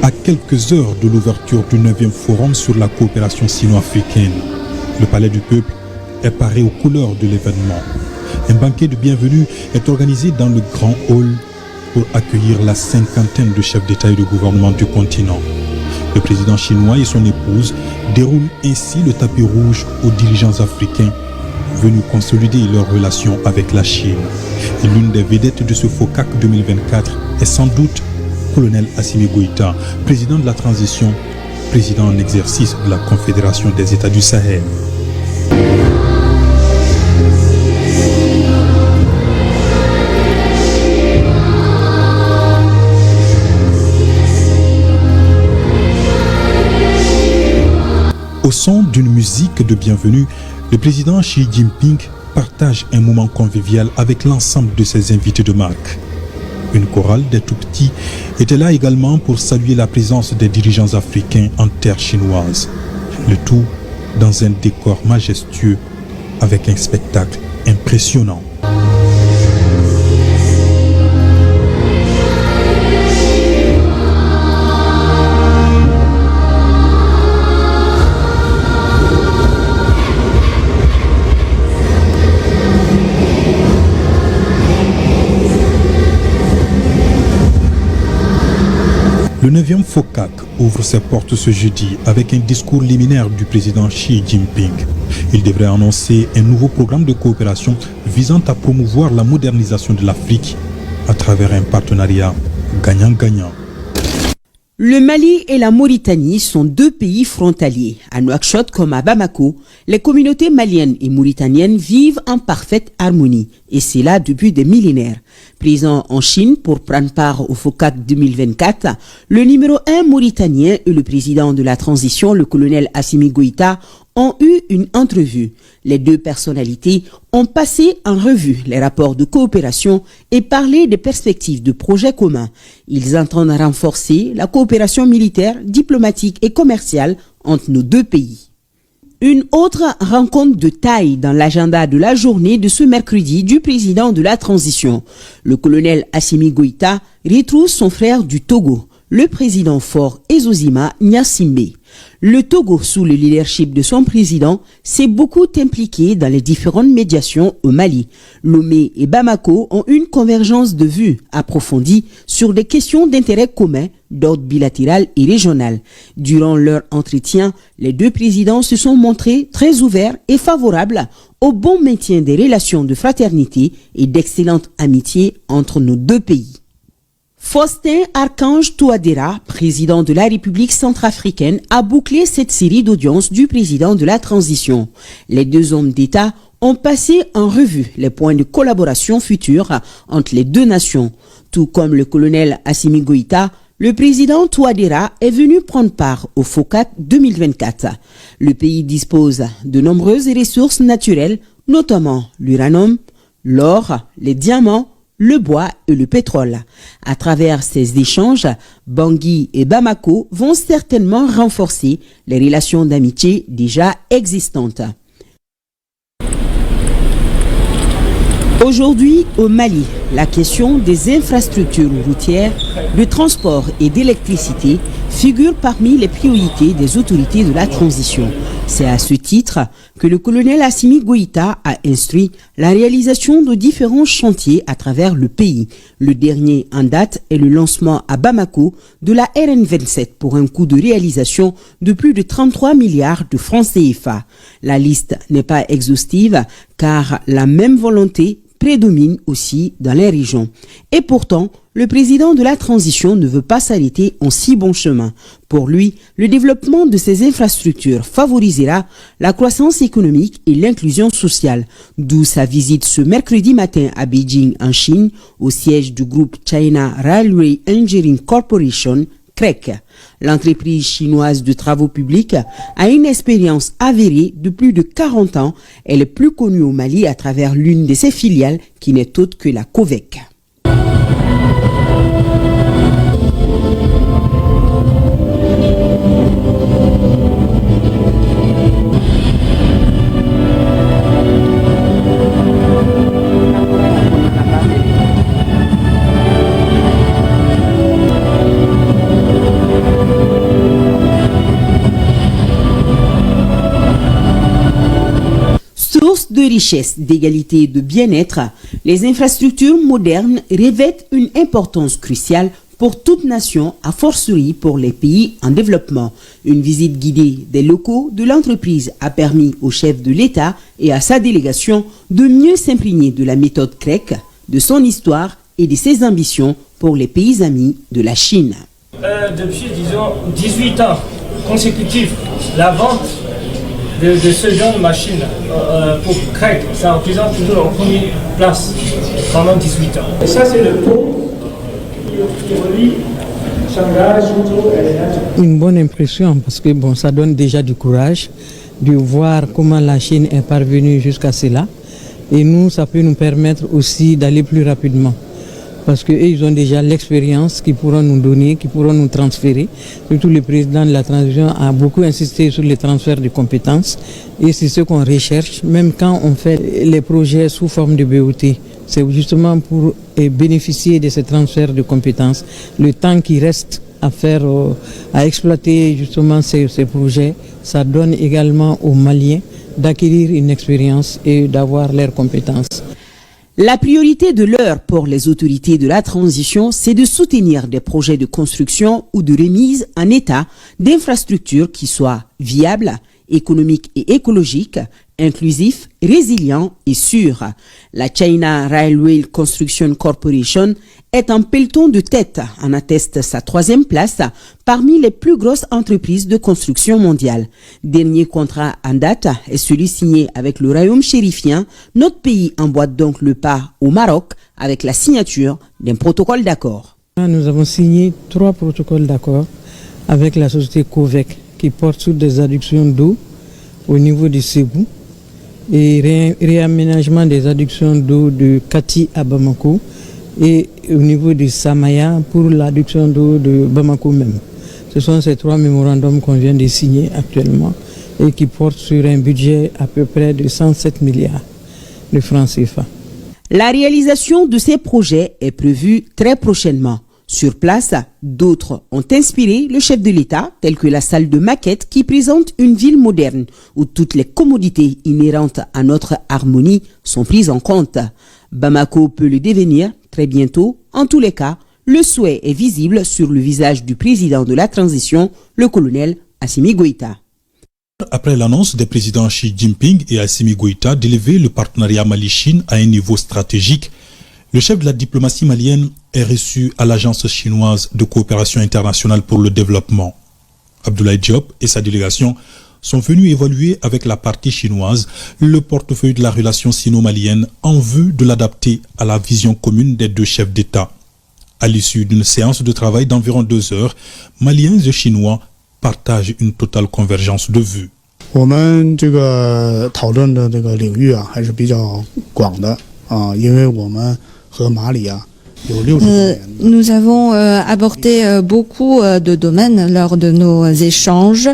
À quelques heures de l'ouverture du 9e forum sur la coopération sino-africaine, le Palais du Peuple est paré aux couleurs de l'événement. Un banquet de bienvenue est organisé dans le grand hall pour accueillir la cinquantaine de chefs d'État et de gouvernement du continent. Le président chinois et son épouse déroulent ainsi le tapis rouge aux dirigeants africains venus consolider leurs relations avec la Chine. Et l'une des vedettes de ce FOCAC 2024 est sans doute colonel Assimi Goïta, président de la transition, président en exercice de la Confédération des États du Sahel. Au son d'une musique de bienvenue, le président Xi Jinping partage un moment convivial avec l'ensemble de ses invités de marque. Une chorale des tout-petits était là également pour saluer la présence des dirigeants africains en terre chinoise. Le tout dans un décor majestueux avec un spectacle impressionnant. Le 9e FOCAC ouvre ses portes ce jeudi avec un discours liminaire du président Xi Jinping. Il devrait annoncer un nouveau programme de coopération visant à promouvoir la modernisation de l'Afrique à travers un partenariat gagnant-gagnant. Le Mali et la Mauritanie sont deux pays frontaliers. À Nouakchott comme à Bamako, les communautés maliennes et mauritaniennes vivent en parfaite harmonie, et c'est là depuis des millénaires. Présent en Chine pour prendre part au FOCAC 2024, le numéro 1 mauritanien et le président de la transition, le colonel Assimi Goïta, ont eu une entrevue. Les deux personnalités ont passé en revue les rapports de coopération et parlé des perspectives de projets communs. Ils entendent renforcer la coopération militaire, diplomatique et commerciale entre nos deux pays. Une autre rencontre de taille dans l'agenda de la journée de ce mercredi du président de la transition. Le colonel Assimi Goïta retrouve son frère du Togo, le président fort Ezozima Gnassingbé. Le Togo, sous le leadership de son président, s'est beaucoup impliqué dans les différentes médiations au Mali. Lomé et Bamako ont une convergence de vues approfondie sur des questions d'intérêt commun d'ordre bilatéral et régional. Durant leur entretien, les deux présidents se sont montrés très ouverts et favorables au bon maintien des relations de fraternité et d'excellente amitié entre nos deux pays. Faustin Archange Touadéra, président de la République centrafricaine, a bouclé cette série d'audiences du président de la transition. Les deux hommes d'État ont passé en revue les points de collaboration futurs entre les deux nations. Tout comme le colonel Assimi Goïta, le président Touadéra est venu prendre part au FOCAC 2024. Le pays dispose de nombreuses ressources naturelles, notamment l'uranium, l'or, les diamants, le bois et le pétrole. À travers ces échanges, Bangui et Bamako vont certainement renforcer les relations d'amitié déjà existantes. Aujourd'hui, au Mali, la question des infrastructures routières, de transport et d'électricité figure parmi les priorités des autorités de la transition. C'est à ce titre que le colonel Assimi Goïta a instruit la réalisation de différents chantiers à travers le pays. Le dernier en date est le lancement à Bamako de la RN27 pour un coût de réalisation de plus de 33 milliards de francs CFA. La liste n'est pas exhaustive car la même volonté prédomine aussi dans les régions. Et pourtant, le président de la transition ne veut pas s'arrêter en si bon chemin. Pour lui, le développement de ces infrastructures favorisera la croissance économique et l'inclusion sociale. D'où sa visite ce mercredi matin à Beijing en Chine, au siège du groupe China Railway Engineering Corporation, CREC. L'entreprise chinoise de travaux publics a une expérience avérée de plus de 40 ans. Elle est plus connue au Mali à travers l'une de ses filiales qui n'est autre que la COVEC. richesse, d'égalité et de bien-être, les infrastructures modernes revêtent une importance cruciale pour toute nation, a fortiori pour les pays en développement. Une visite guidée des locaux de l'entreprise a permis au chef de l'État et à sa délégation de mieux s'imprégner de la méthode grecque, de son histoire et de ses ambitions pour les pays amis de la Chine. Depuis, disons, 18 ans consécutifs, la vente de ce genre de machine pour grec, ça représente toujours en première place pendant 18 ans. Et ça, c'est le pont qui relie Shanghai, Suzhou et Nanjing. Une bonne impression parce que bon, ça donne déjà du courage de voir comment la Chine est parvenue jusqu'à cela. Et nous, ça peut nous permettre aussi d'aller plus rapidement. Parce qu'ils ont déjà l'expérience qu'ils pourront nous donner, qu'ils pourront nous transférer. Surtout le président de la transition a beaucoup insisté sur les transferts de compétences. Et c'est ce qu'on recherche, même quand on fait les projets sous forme de BOT. C'est justement pour bénéficier de ces transferts de compétences. Le temps qui reste à faire, à exploiter justement ces projets, ça donne également aux Maliens d'acquérir une expérience et d'avoir leurs compétences. La priorité de l'heure pour les autorités de la transition, c'est de soutenir des projets de construction ou de remise en état d'infrastructures qui soient viables, économiques et écologiques, inclusifs, résilients et sûrs. La China Railway Construction Corporation est en peloton de tête, en atteste sa 3e place parmi les plus grosses entreprises de construction mondiale. Dernier contrat en date est celui signé avec le royaume chérifien. Notre pays emboîte donc le pas au Maroc avec la signature d'un protocole d'accord. Nous avons signé 3 protocoles d'accord avec la société Covec qui porte sur des adductions d'eau au niveau du Ségou et réaménagement des adductions d'eau de Kati à Bamako et au niveau du Samaya pour l'adduction d'eau de Bamako même. Ce sont ces 3 mémorandums qu'on vient de signer actuellement et qui portent sur un budget à peu près de 107 milliards de francs CFA. La réalisation de ces projets est prévue très prochainement. Sur place, d'autres ont inspiré le chef de l'État, telle que la salle de maquette qui présente une ville moderne où toutes les commodités inhérentes à notre harmonie sont prises en compte. Bamako peut le devenir très bientôt. En tous les cas, le souhait est visible sur le visage du président de la transition, le colonel Assimi Goïta. Après l'annonce des présidents Xi Jinping et Assimi Goïta d'élever le partenariat Mali-Chine à un niveau stratégique, le chef de la diplomatie malienne est reçu à l'Agence chinoise de coopération internationale pour le développement. Abdoulaye Diop et sa délégation sont venus évaluer avec la partie chinoise le portefeuille de la relation sino-malienne en vue de l'adapter à la vision commune des 2 chefs d'État. À l'issue d'une séance de travail d'environ 2 heures, Maliens et Chinois partagent une totale convergence de vues. 我们这个讨论的这个领域啊，还是比较广的啊，因为我们和马里啊 Nous avons abordé beaucoup de domaines lors de nos échanges,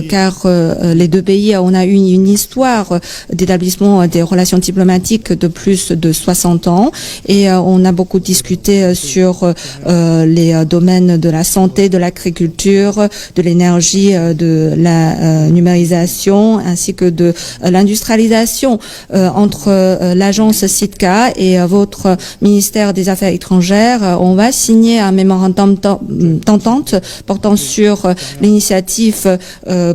car les 2 pays, on a eu une histoire d'établissement des relations diplomatiques de plus de 60 ans et on a beaucoup discuté sur les domaines de la santé, de l'agriculture, de l'énergie, de la numérisation ainsi que de l'industrialisation. Entre l'agence SITCA et votre ministère des Affaires étrangères, on va signer un mémorandum d'entente portant sur l'initiative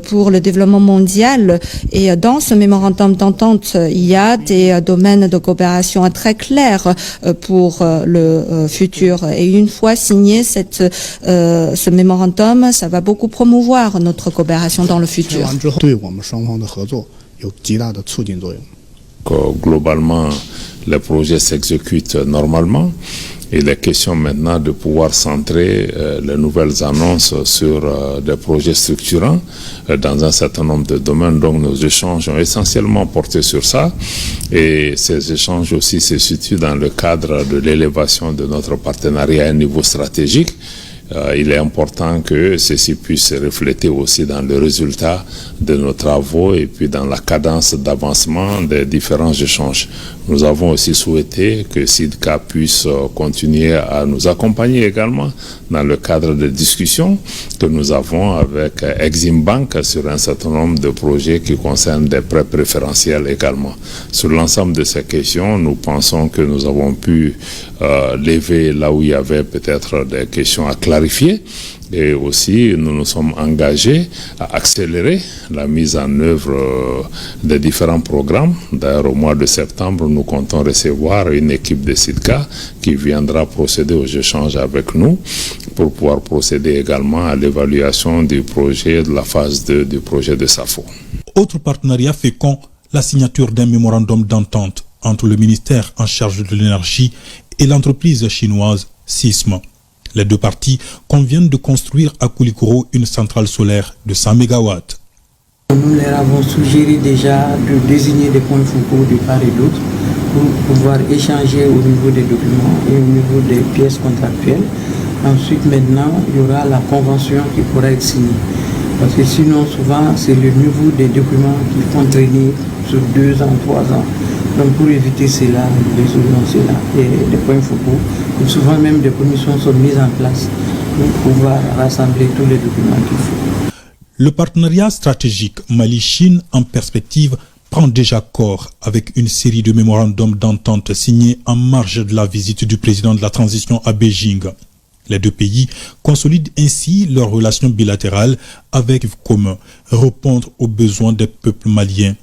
pour le développement mondial. Et dans ce mémorandum d'entente, il y a des domaines de coopération très clairs pour le futur. Et une fois signé ce mémorandum, ça va beaucoup promouvoir notre coopération dans le futur. Globalement, les projets s'exécutent normalement. Il est question maintenant de pouvoir centrer les nouvelles annonces sur des projets structurants dans un certain nombre de domaines. Donc nos échanges ont essentiellement porté sur ça. Et ces échanges aussi se situent dans le cadre de l'élévation de notre partenariat à un niveau stratégique. Il est important que ceci puisse se refléter aussi dans le résultat de nos travaux et puis dans la cadence d'avancement des différents échanges. Nous avons aussi souhaité que SIDCA puisse continuer à nous accompagner également dans le cadre de discussions que nous avons avec Exim Bank sur un certain nombre de projets qui concernent des prêts préférentiels également. Sur l'ensemble de ces questions, nous pensons que nous avons pu lever là où il y avait peut-être des questions à clarifier. Et aussi, nous nous sommes engagés à accélérer la mise en œuvre des différents programmes. D'ailleurs, au mois de septembre, nous comptons recevoir une équipe de SIDCA qui viendra procéder aux échanges avec nous pour pouvoir procéder également à l'évaluation du projet, de la phase 2 du projet de SAFO. Autre partenariat fécond, la signature d'un mémorandum d'entente entre le ministère en charge de l'énergie et l'entreprise chinoise Sism. Les deux parties conviennent de construire à Koulikoro une centrale solaire de 100 MW. Nous leur avons suggéré déjà de désigner des points focaux de part et d'autre pour pouvoir échanger au niveau des documents et au niveau des pièces contractuelles. Ensuite, maintenant, il y aura la convention qui pourra être signée. Parce que sinon, souvent, c'est le niveau des documents qui font traîner sur 2 ans, 3 ans. Donc, pour éviter cela, nous résolvons cela. Et des points focaux, souvent même des commissions sont mises en place pour pouvoir rassembler tous les documents qu'il faut. Le partenariat stratégique Mali-Chine en perspective prend déjà corps avec une série de mémorandums d'entente signés en marge de la visite du président de la transition à Beijing. Les deux pays consolident ainsi leurs relations bilatérales avec commun, répondre aux besoins des peuples maliens